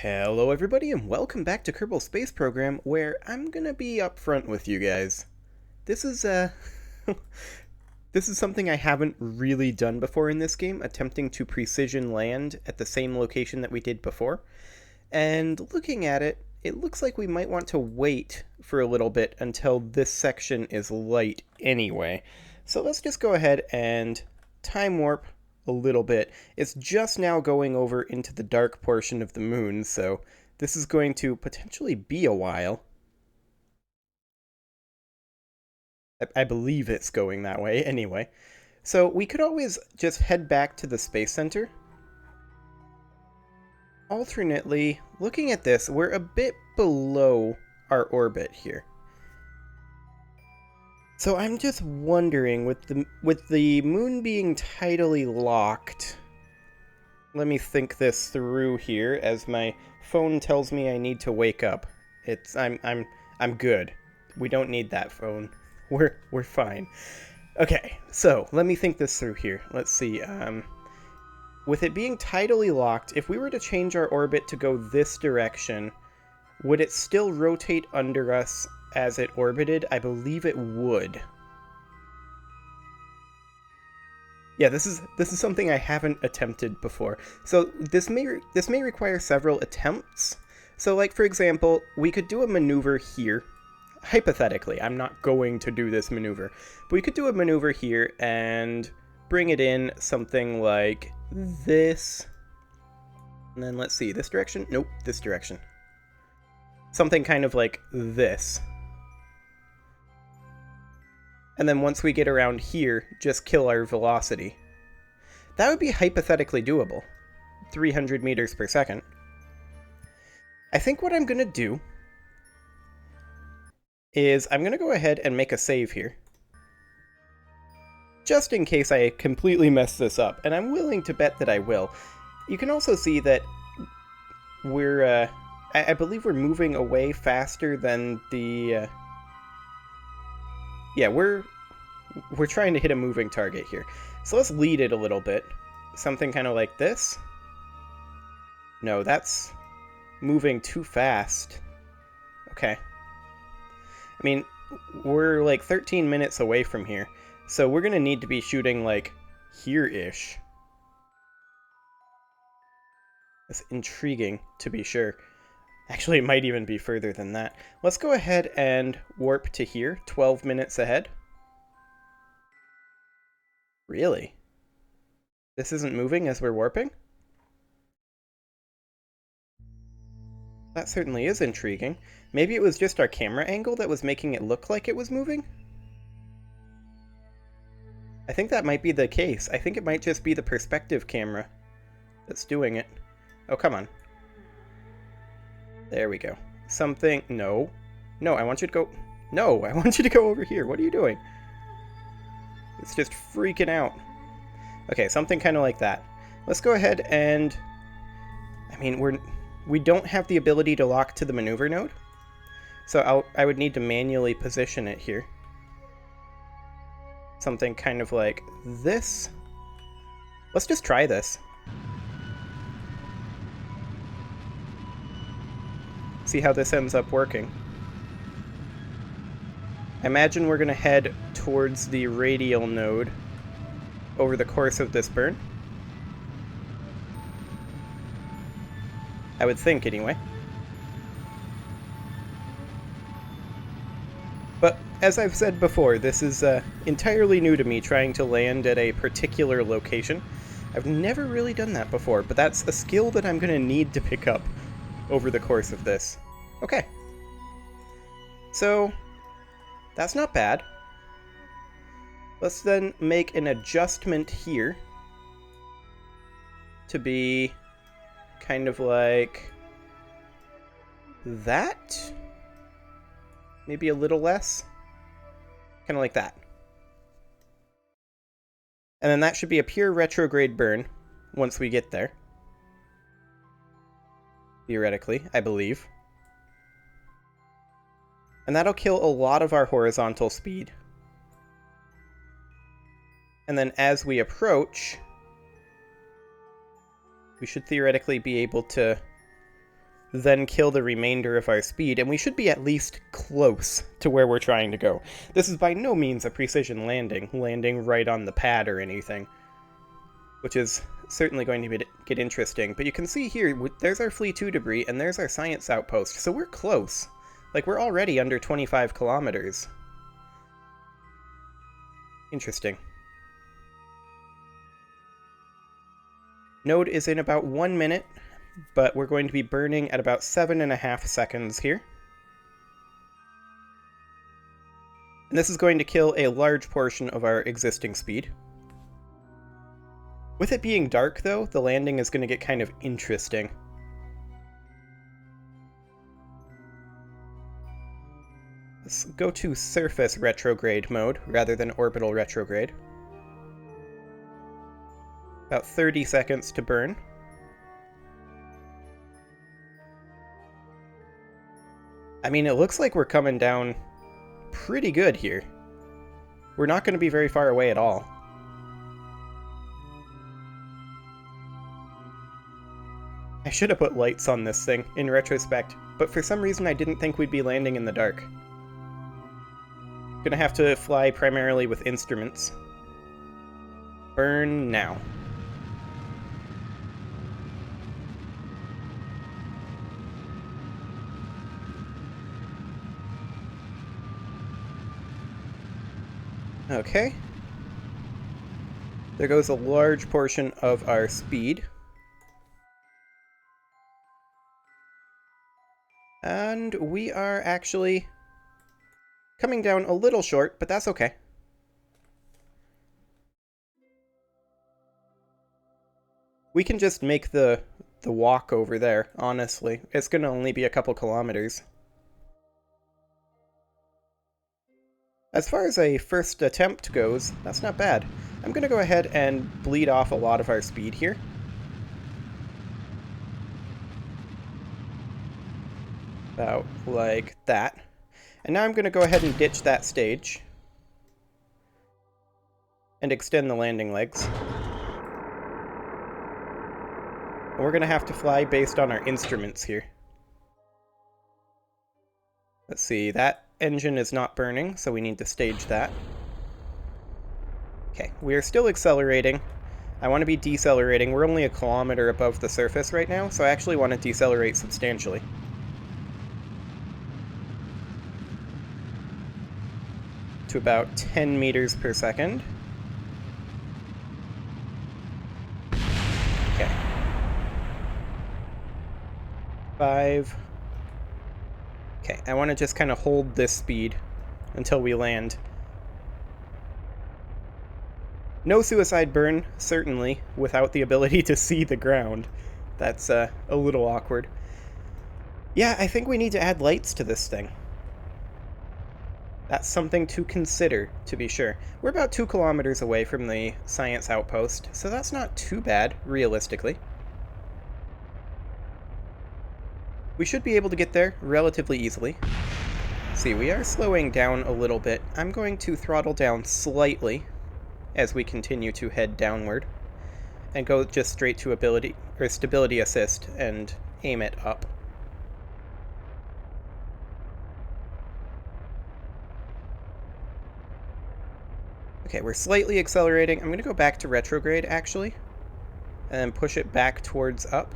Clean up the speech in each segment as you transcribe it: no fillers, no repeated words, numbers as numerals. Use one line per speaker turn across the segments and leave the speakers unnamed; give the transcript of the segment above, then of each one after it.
Hello everybody and welcome back to Kerbal Space Program, where I'm gonna be upfront with you guys. This is this is something I haven't really done before in this game, attempting to precision land at the same location that we did before. And looking at it, it looks like we might want to wait for a little bit until this section is light anyway. So let's just go ahead and time warp a little bit. It's just now going over into the dark portion of the moon, so this is going to potentially be a while. I believe it's going that way anyway. So we could always just head back to the Space Center. Alternately, looking at this, we're a bit below our orbit here. So I'm just wondering, with the moon being tidally locked, let me think this through here as my phone tells me I need to wake up. I'm good. We don't need that phone. We're fine. Okay, so let me think this through here. Let's see. With it being tidally locked, if we were to change our orbit to go this direction, would it still rotate under us as it orbited? I believe it would. Yeah, this is something I haven't attempted before. So this may require several attempts. So like, for example, we could do a maneuver here. Hypothetically, I'm not going to do this maneuver, but we could do a maneuver here and bring it in something like this. And then let's see, this direction? Nope, this direction. Something kind of like this. And then once we get around here, just kill our velocity. That would be hypothetically doable. 300 meters per second. I think what I'm going to do is I'm going to go ahead and make a save here. Just in case I completely mess this up, and I'm willing to bet that I will. You can also see that we're, I believe we're moving away faster than the, yeah, we're trying to hit a moving target here. So let's lead it a little bit. Something kind of like this. No, that's moving too fast. Okay. I mean, we're like 13 minutes away from here, so we're going to need to be shooting like here-ish. That's intriguing, to be sure. Actually, it might even be further than that. Let's go ahead and warp to here, 12 minutes ahead. Really? This isn't moving as we're warping? That certainly is intriguing. Maybe it was just our camera angle that was making it look like it was moving? I think that might be the case. I think it might just be the perspective camera that's doing it. Oh, come on. There we go. Something... No. No, I want you to go... No, I want you to go over here. What are you doing? It's just freaking out. Okay, something kind of like that. Let's go ahead and... I mean, we don't have the ability to lock to the maneuver node. So I would need to manually position it here. Something kind of like this. Let's just try this. See how this ends up working. I imagine we're going to head towards the radial node over the course of this burn. I would think, anyway. But, as I've said before, this is entirely new to me, trying to land at a particular location. I've never really done that before, but that's a skill that I'm going to need to pick up over the course of this. Okay. So, that's not bad. Let's then make an adjustment here to be kind of like that. Maybe a little less. Kind of like that. And then that should be a pure retrograde burn once we get there. Theoretically, I believe. And that'll kill a lot of our horizontal speed. And then as we approach, we should theoretically be able to then kill the remainder of our speed, and we should be at least close to where we're trying to go. This is by no means a precision landing right on the pad or anything, which is certainly going to get interesting. But you can see here, there's our Fleet 2 debris, and there's our science outpost, so we're close. Like, we're already under 25 kilometers. Interesting. Node is in about 1 minute, but we're going to be burning at about 7.5 seconds here. And this is going to kill a large portion of our existing speed. With it being dark, though, the landing is going to get kind of interesting. Let's go to surface retrograde mode rather than orbital retrograde. About 30 seconds to burn. I mean, it looks like we're coming down pretty good here. We're not going to be very far away at all. I should have put lights on this thing, in retrospect, but for some reason I didn't think we'd be landing in the dark. Gonna have to fly primarily with instruments. Burn now. Okay. There goes a large portion of our speed. And we are actually coming down a little short, but that's okay. We can just make the walk over there, honestly. It's going to only be a couple kilometers. As far as a first attempt goes, that's not bad. I'm going to go ahead and bleed off a lot of our speed here. About like that. And now I'm going to go ahead and ditch that stage. And extend the landing legs. And we're going to have to fly based on our instruments here. Let's see, that engine is not burning, so we need to stage that. Okay, we are still accelerating. I want to be decelerating. We're only a kilometer above the surface right now, so I actually want to decelerate substantially. To about 10 meters per second. Okay. 5. Okay, I want to just kind of hold this speed until we land. No suicide burn, certainly, without the ability to see the ground. That's a little awkward. Yeah, I think we need to add lights to this thing. That's something to consider, to be sure. We're about 2 kilometers away from the science outpost, so that's not too bad, realistically. We should be able to get there relatively easily. See, we are slowing down a little bit. I'm going to throttle down slightly as we continue to head downward and go just straight to stability assist and aim it up. Okay, we're slightly accelerating. I'm going to go back to retrograde, actually, and push it back towards up.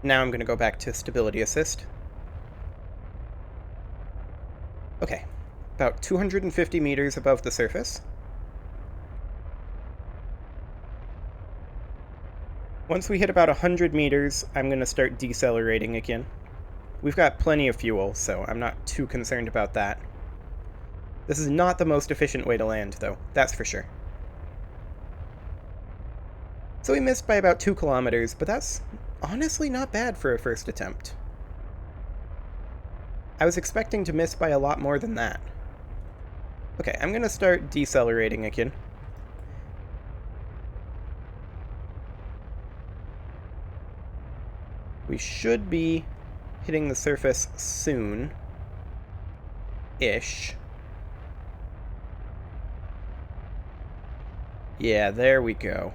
Now I'm going to go back to stability assist. Okay, about 250 meters above the surface. Once we hit about 100 meters, I'm going to start decelerating again. We've got plenty of fuel, so I'm not too concerned about that. This is not the most efficient way to land, though, that's for sure. So we missed by about 2 kilometers, but that's honestly not bad for a first attempt. I was expecting to miss by a lot more than that. Okay, I'm going to start decelerating again. We should be hitting the surface soon-ish. Yeah, there we go.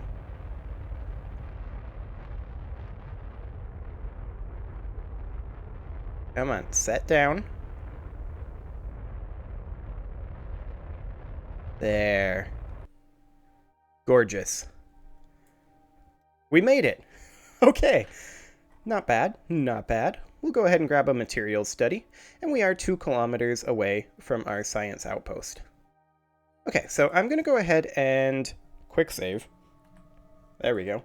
Come on, set down. There. Gorgeous. We made it. Okay. Not bad, not bad. We'll go ahead and grab a materials study, and we are 2 kilometers away from our science outpost. Okay, so I'm going to go ahead and quick save. There we go.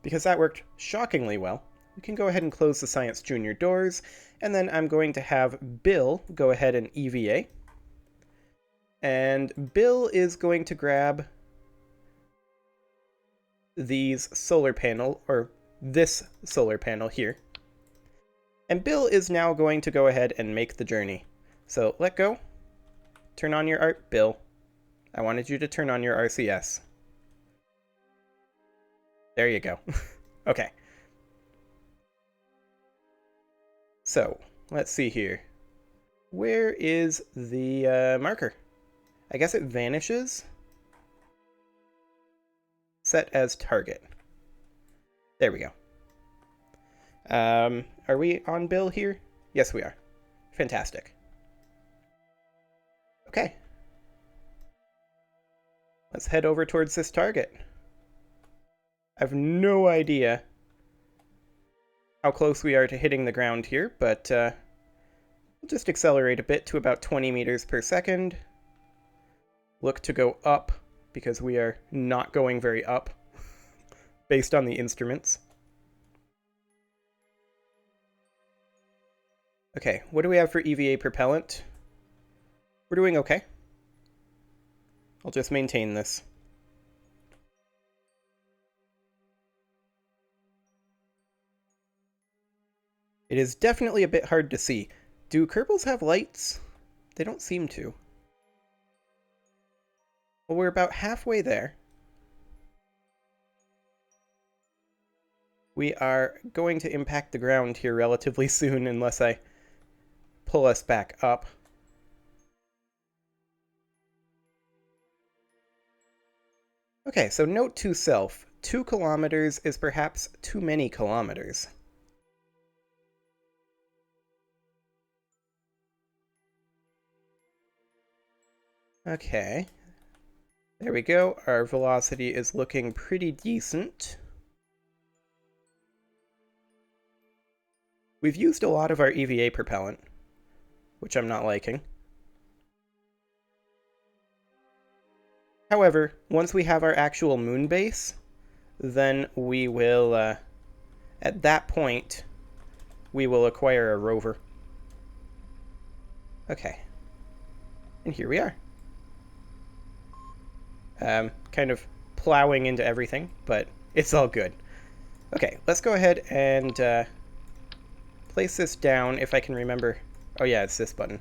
Because that worked shockingly well. We can go ahead and close the Science Junior doors, and then I'm going to have Bill go ahead and EVA. And Bill is going to grab these solar panel, or this solar panel here. And Bill is now going to go ahead and make the journey. So let go. Turn on your art. Bill, I wanted you to turn on your RCS. There you go. Okay. So, let's see here. Where is the marker? I guess it vanishes. Set as target. There we go. Are we on Bill here? Yes, we are. Fantastic. Okay. Let's head over towards this target. I have no idea how close we are to hitting the ground here, but we'll just accelerate a bit to about 20 meters per second. Look to go up, because we are not going very up, based on the instruments. Okay, what do we have for EVA propellant? We're doing okay. I'll just maintain this. It is definitely a bit hard to see. Do Kerbals have lights? They don't seem to. Well, we're about halfway there. We are going to impact the ground here relatively soon unless I pull us back up. Okay, so note to self, 2 kilometers is perhaps too many kilometers. Okay. There we go. Our velocity is looking pretty decent. We've used a lot of our EVA propellant, which I'm not liking. However, once we have our actual moon base, then we will, at that point, we will acquire a rover. Okay. And here we are. Kind of plowing into everything, but it's all good. Okay, let's go ahead and place this down if I can remember. Oh yeah, it's this button.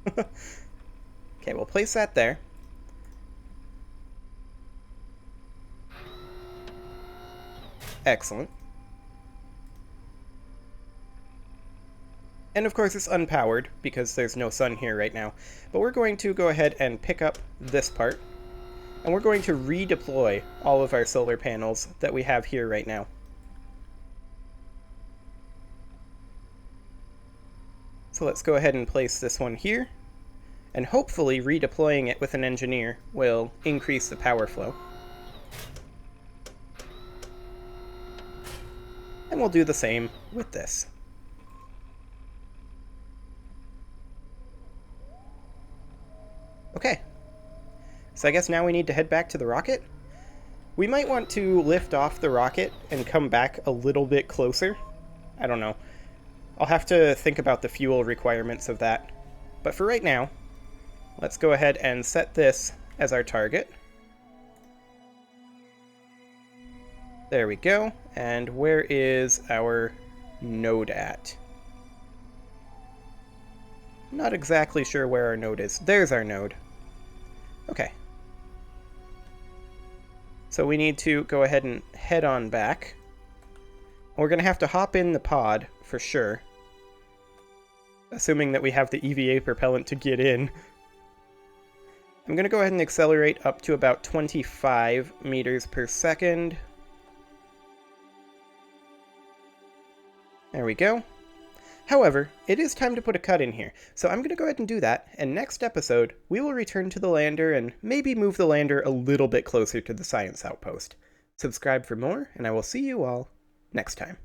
Okay, we'll place that there. Excellent. And of course it's unpowered because there's no sun here right now. But we're going to go ahead and pick up this part. And we're going to redeploy all of our solar panels that we have here right now. So let's go ahead and place this one here. And hopefully redeploying it with an engineer will increase the power flow. And we'll do the same with this. Okay. So I guess now we need to head back to the rocket. We might want to lift off the rocket and come back a little bit closer. I don't know. I'll have to think about the fuel requirements of that. But for right now, let's go ahead and set this as our target. There we go. And where is our node at? Not exactly sure where our node is. There's our node. Okay. So we need to go ahead and head on back. We're going to have to hop in the pod for sure. Assuming that we have the EVA propellant to get in. I'm going to go ahead and accelerate up to about 25 meters per second. There we go. However, it is time to put a cut in here, so I'm going to go ahead and do that, and next episode, we will return to the lander and maybe move the lander a little bit closer to the science outpost. Subscribe for more, and I will see you all next time.